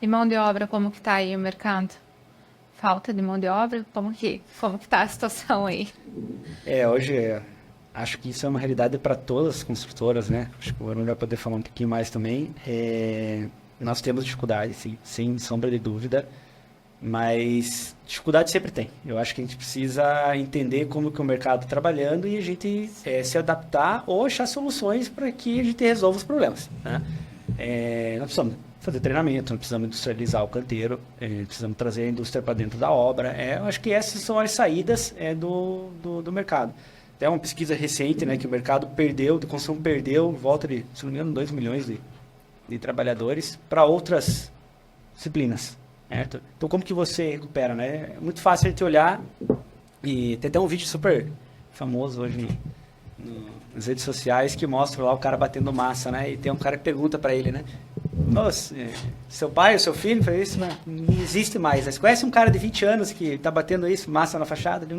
E mão de obra, como que tá aí o mercado? Falta de mão de obra? Como que tá a situação aí? Hoje acho que isso é uma realidade para todas as construtoras, né? Acho que o Arun vai poder falar um pouquinho mais também. Nós temos dificuldade, sim, sem sombra de dúvida, mas dificuldade sempre tem. Eu acho que a gente precisa entender como que o mercado está trabalhando e a gente se adaptar ou achar soluções para que a gente resolva os problemas, né? Nós precisamos fazer treinamento, nós precisamos industrializar o canteiro, precisamos trazer a indústria para dentro da obra. Eu acho que essas são as saídas do mercado. Até uma pesquisa recente, né, que o mercado perdeu, de construção perdeu, volta de, se não me engano, 2 milhões de trabalhadores para outras disciplinas, certo? Então, como que você recupera, né? É muito fácil a gente olhar e tem até um vídeo super famoso hoje nas redes sociais que mostra lá o cara batendo massa, né? E tem um cara que pergunta para ele, né? Nossa, seu pai ou seu filho fez isso, né? Não existe mais. Você conhece um cara de 20 anos que tá batendo isso, massa na fachada? Ele,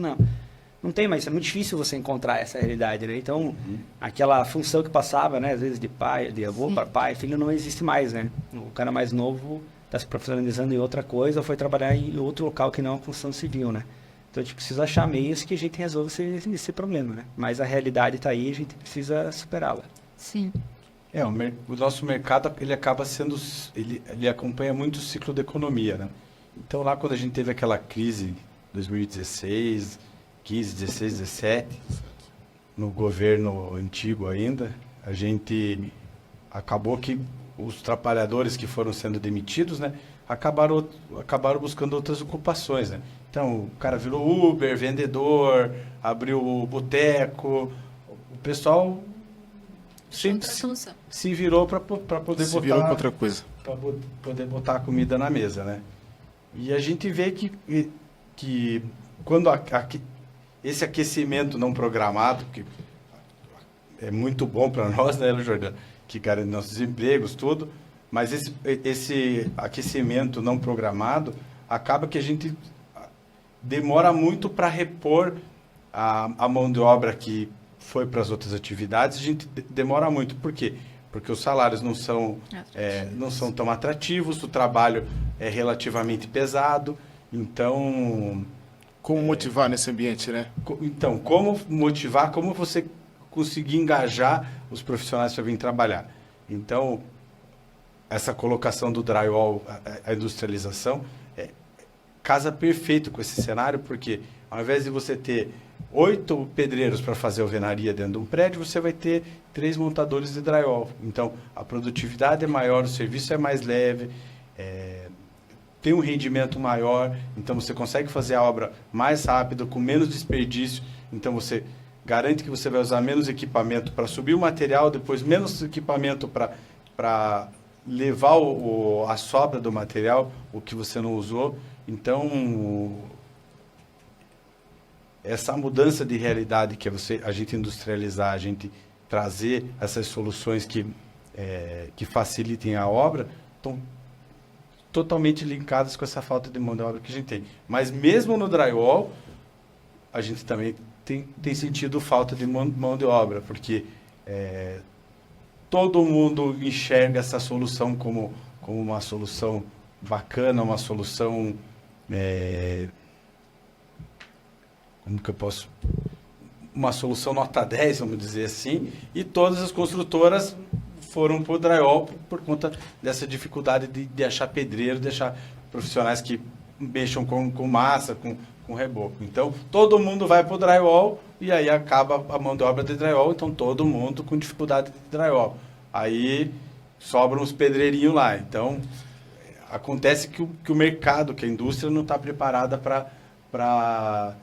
não tem mais. É muito difícil você encontrar essa realidade, né? Então, aquela função que passava, né? Às vezes de pai, de avô para pai, filho, não existe mais, né? O cara mais novo está se profissionalizando em outra coisa ou foi trabalhar em outro local que não a construção civil, né? Então, a gente precisa achar meios que a gente resolva esse problema, né? Mas a realidade está aí, a gente precisa superá-la. Sim. O nosso mercado, ele acaba sendo, ele acompanha muito o ciclo da economia, né? Então, lá quando a gente teve aquela crise, 2016, 15, 16, 17, no governo antigo ainda, a gente acabou que os trabalhadores que foram sendo demitidos, né, acabaram buscando outras ocupações, né? Então, o cara virou Uber, vendedor, abriu boteco, o pessoal sempre se virou para poder Se virou com outra coisa. para poder botar a comida na mesa, né? E a gente vê que quando esse aquecimento não programado, que é muito bom para nós, né, Jordano, que garante nossos empregos, tudo, mas esse aquecimento não programado acaba que a gente demora muito para repor a mão de obra que foi para as outras atividades. A gente demora muito. Por quê? Porque os salários não são tão atrativos, o trabalho é relativamente pesado. Então, Como motivar nesse ambiente, né? então, como motivar, como você conseguir engajar os profissionais para vir trabalhar? Então, essa colocação do drywall, a industrialização, casa perfeito com esse cenário, porque ao invés de você ter 8 pedreiros para fazer alvenaria dentro de um prédio, você vai ter 3 montadores de drywall. Então, a produtividade é maior, o serviço é mais leve, tem um rendimento maior, então você consegue fazer a obra mais rápido, com menos desperdício, então você garante que você vai usar menos equipamento para subir o material, depois menos equipamento para levar a sobra do material, o que você não usou. Então, essa mudança de realidade que é a gente industrializar, a gente trazer essas soluções que facilitem a obra, estão totalmente linkadas com essa falta de mão de obra que a gente tem. Mas mesmo no drywall, a gente também tem sentido falta de mão de obra, porque todo mundo enxerga essa solução como uma solução bacana, uma solução... como que eu posso... Uma solução nota 10, vamos dizer assim, e todas as construtoras foram para o drywall por conta dessa dificuldade de achar pedreiro, de achar profissionais que mexam com massa, com reboco. Então, todo mundo vai para o drywall e aí acaba a mão de obra de drywall, então todo mundo com dificuldade de drywall. Aí sobram os pedreirinhos lá. Então, acontece que o mercado, que a indústria não está preparada para...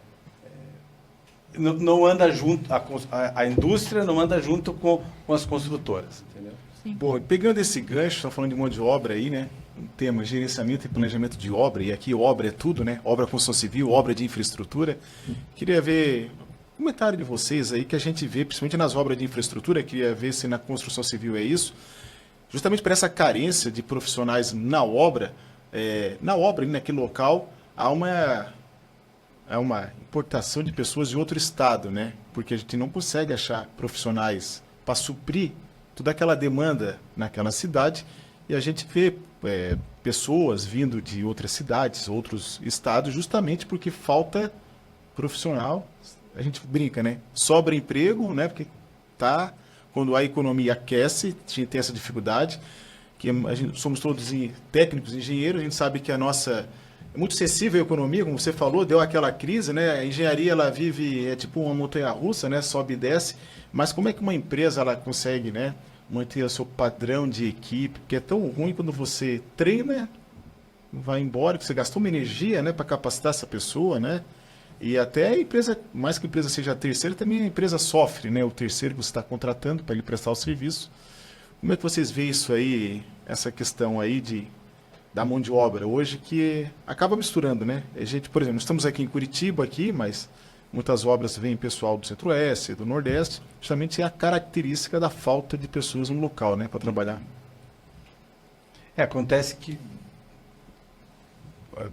Não anda junto, a indústria não anda junto com as construtoras, entendeu? Bom, pegando esse gancho, estamos falando de mão de obra aí, né? Um tema, gerenciamento e planejamento de obra, e aqui obra é tudo, né? Obra construção civil, obra de infraestrutura. Queria ver um comentário de vocês aí, que a gente vê, principalmente nas obras de infraestrutura, queria ver se na construção civil é isso, justamente por essa carência de profissionais na obra, naquele local, há uma importação de pessoas de outro estado, né? Porque a gente não consegue achar profissionais para suprir toda aquela demanda naquela cidade, e a gente vê pessoas vindo de outras cidades, outros estados, justamente porque falta profissional. A gente brinca, né? Sobra emprego, né? Porque quando a economia aquece, tem essa dificuldade, que somos todos técnicos, engenheiros, a gente sabe que a nossa é muito sensível à economia, como você falou, deu aquela crise, né? A engenharia ela vive tipo uma montanha-russa, né? Sobe e desce. Mas como é que uma empresa ela consegue, né, manter o seu padrão de equipe? Porque é tão ruim quando você treina, vai embora, que você gastou uma energia, né, para capacitar essa pessoa, né? E até a empresa, mais que a empresa seja a terceira, também a empresa sofre, né? O terceiro que você está contratando para ele prestar o serviço. Como é que vocês veem isso aí, essa questão aí da mão de obra hoje, que acaba misturando, né? A gente, por exemplo, estamos aqui em Curitiba, mas muitas obras vêm pessoal do Centro-Oeste, do Nordeste, justamente é a característica da falta de pessoas no local, né, para trabalhar. Acontece que,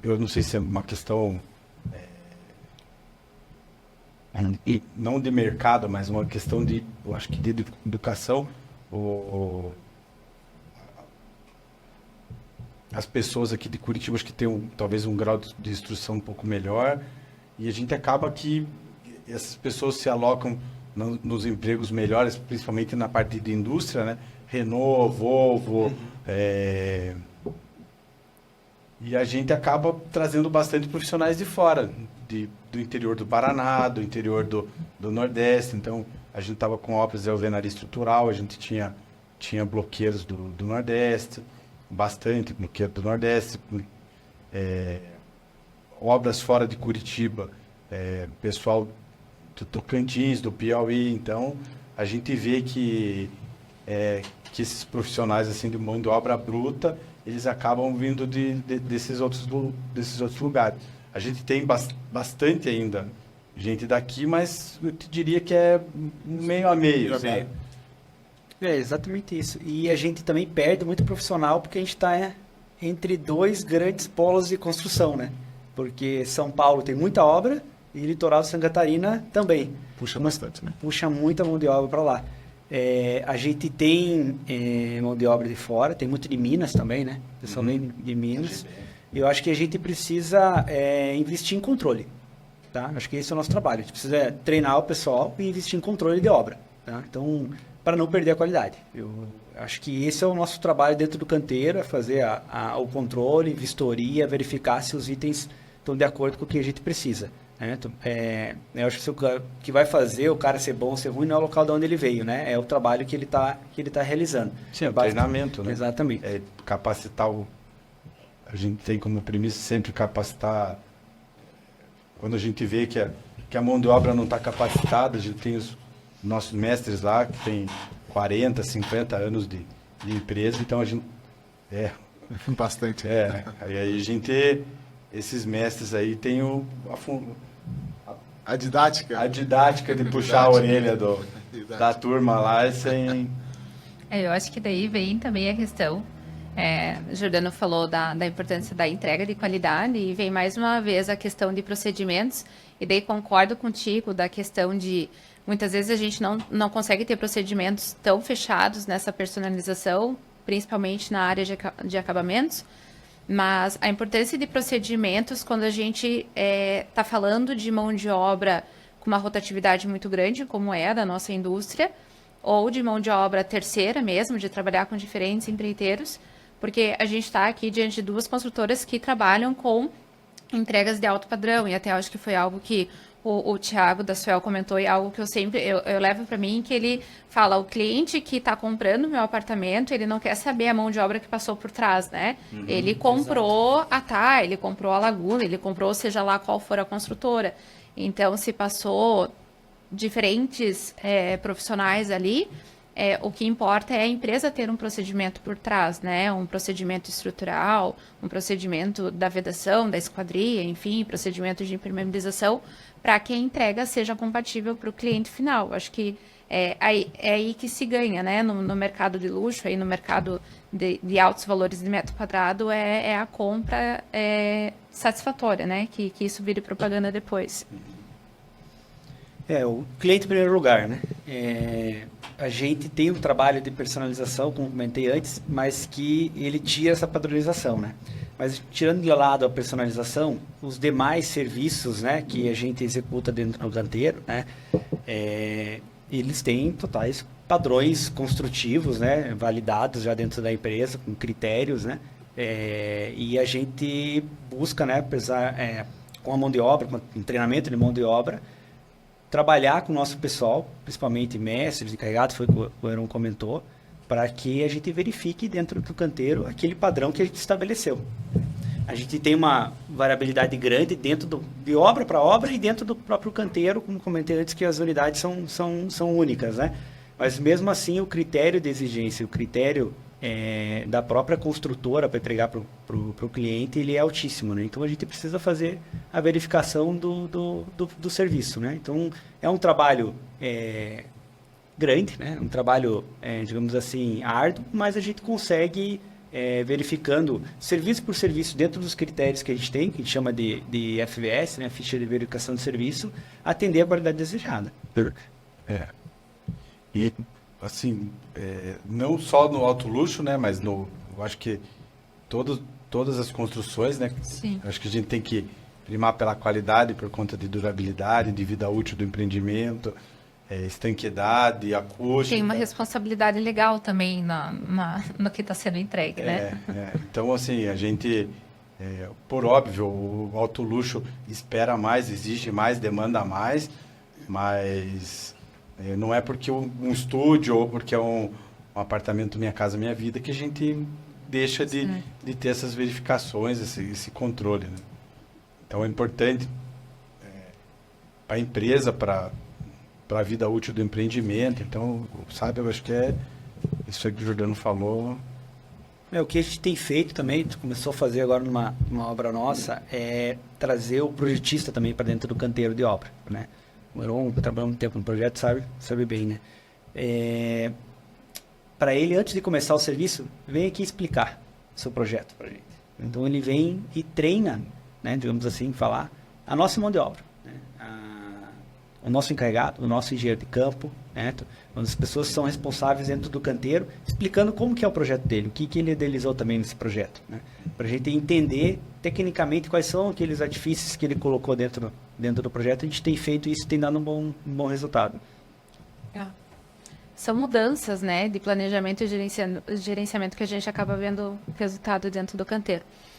eu não sei se é uma questão, não de mercado, mas uma questão eu acho que de educação. As pessoas aqui de Curitiba acho que têm talvez um grau de instrução um pouco melhor, e a gente acaba que essas pessoas se alocam nos empregos melhores, principalmente na parte de indústria, né? Renault, Volvo, e a gente acaba trazendo bastante profissionais de fora, do interior do Paraná, do interior do Nordeste. Então, a gente estava com obras de alvenaria estrutural, a gente tinha bloqueiros do Nordeste, bastante bloqueiro do Nordeste, obras fora de Curitiba, pessoal do Tocantins, do Piauí. Então, a gente vê que esses profissionais assim, de mão de obra bruta, eles acabam vindo desses outros lugares. A gente tem bastante ainda gente daqui, mas eu te diria que é meio a meio, sabe? É exatamente isso. E a gente também perde muito profissional porque a gente está entre dois grandes polos de construção, né? Porque São Paulo tem muita obra e litoral de Santa Catarina também. Puxa bastante, né? Puxa muita mão de obra para lá. A gente tem mão de obra de fora, tem muito de Minas também, né? Pessoal de Minas. Eu acho que a gente precisa investir em controle, tá? Acho que esse é o nosso trabalho. A gente precisa treinar o pessoal e investir em controle de obra, tá? Então, para não perder a qualidade. Eu acho que esse é o nosso trabalho dentro do canteiro, é fazer o controle, vistoria, verificar se os itens estão de acordo com o que a gente precisa. Então, eu acho que o que vai fazer o cara ser bom ou ser ruim não é o local de onde ele veio, né? É o trabalho que ele tá realizando. Sim, é o treinamento, né? Exatamente. Capacitar a gente tem como premissa sempre capacitar. Quando a gente vê que a mão de obra não está capacitada, a gente tem os nossos mestres lá que tem 40, 50 anos de empresa, então a gente bastante. Aí a gente, esses mestres aí tem a didática de puxar a orelha da turma lá sem... Eu acho que daí vem também a questão, o Jordano falou da importância da entrega de qualidade, e vem mais uma vez a questão de procedimentos, e daí concordo contigo da questão de, muitas vezes a gente não consegue ter procedimentos tão fechados nessa personalização, principalmente na área de acabamentos, mas a importância de procedimentos quando a gente está falando de mão de obra com uma rotatividade muito grande, como é a da nossa indústria, ou de mão de obra terceira mesmo, de trabalhar com diferentes empreiteiros, porque a gente está aqui diante de duas construtoras que trabalham com entregas de alto padrão, e até acho que foi algo que o Thiago da Suel comentou, e algo que eu levo para mim, que ele fala, o cliente que está comprando meu apartamento, ele não quer saber a mão de obra que passou por trás, né? Ele comprou ele comprou a Laguna, ele comprou seja lá qual for a construtora. Então, se passou diferentes profissionais ali, o que importa é a empresa ter um procedimento por trás, né? Um procedimento estrutural, um procedimento da vedação, da esquadria, enfim, procedimento de impermeabilização, para que a entrega seja compatível para o cliente final. Acho que é aí que se ganha, né? No mercado de luxo, aí no mercado de altos valores de metro quadrado, é a compra satisfatória, né? Que isso vire propaganda depois. O cliente em primeiro lugar, né? a gente tem um trabalho de personalização, como comentei antes, mas que ele tira essa padronização, né? Mas tirando de lado a personalização, os demais serviços, né, que a gente executa dentro do canteiro, né, eles têm totais padrões construtivos, né, validados já dentro da empresa, com critérios, né, e a gente busca, né, com a mão de obra, com o treinamento de mão de obra, trabalhar com o nosso pessoal, principalmente mestres, encarregados, foi o que o Heron comentou, para que a gente verifique dentro do canteiro aquele padrão que a gente estabeleceu. A gente tem uma variabilidade grande dentro de obra para obra e dentro do próprio canteiro, como comentei antes, que as unidades são únicas, né? Mas mesmo assim, o critério de exigência, o critério da própria construtora para entregar para o cliente, ele é altíssimo, né? Então a gente precisa fazer a verificação do serviço, né? Então é um trabalho grande, né? Um trabalho, digamos assim, árduo, mas a gente consegue, verificando serviço por serviço dentro dos critérios que a gente tem, que a gente chama de FVS, né? Ficha de verificação de serviço, atender a qualidade desejada. E, assim, não só no alto luxo, né? Mas eu acho que todas as construções, né? Sim. Acho que a gente tem que primar pela qualidade, por conta de durabilidade, de vida útil do empreendimento, estanqueidade, acústica. Tem uma responsabilidade legal também no que está sendo entregue, né? Então, assim, a gente, por óbvio, o alto luxo espera mais, exige mais, demanda mais, mas não é porque um estúdio ou porque é um apartamento Minha Casa Minha Vida que a gente deixa de ter essas verificações, esse controle, né? Então, é importante para a empresa, para a vida útil do empreendimento. Então, sabe, eu acho que isso aí que o Jordano falou. O que a gente tem feito também, a gente começou a fazer agora numa obra nossa, é trazer o projetista também para dentro do canteiro de obra, né? O Heron, que trabalhou muito tempo no projeto, sabe bem, né? Para ele, antes de começar o serviço, vem aqui explicar o seu projeto para a gente. Então, ele vem e treina, né, digamos assim, falar a nossa mão de obra, né? O nosso encarregado, o nosso engenheiro de campo, né? As pessoas são responsáveis dentro do canteiro, explicando como que é o projeto dele, o que ele idealizou também nesse projeto, né? Para a gente entender tecnicamente quais são aqueles artifícios que ele colocou dentro do projeto. A gente tem feito isso e tem dado um bom resultado. São mudanças, né, de planejamento e gerenciamento que a gente acaba vendo resultado dentro do canteiro.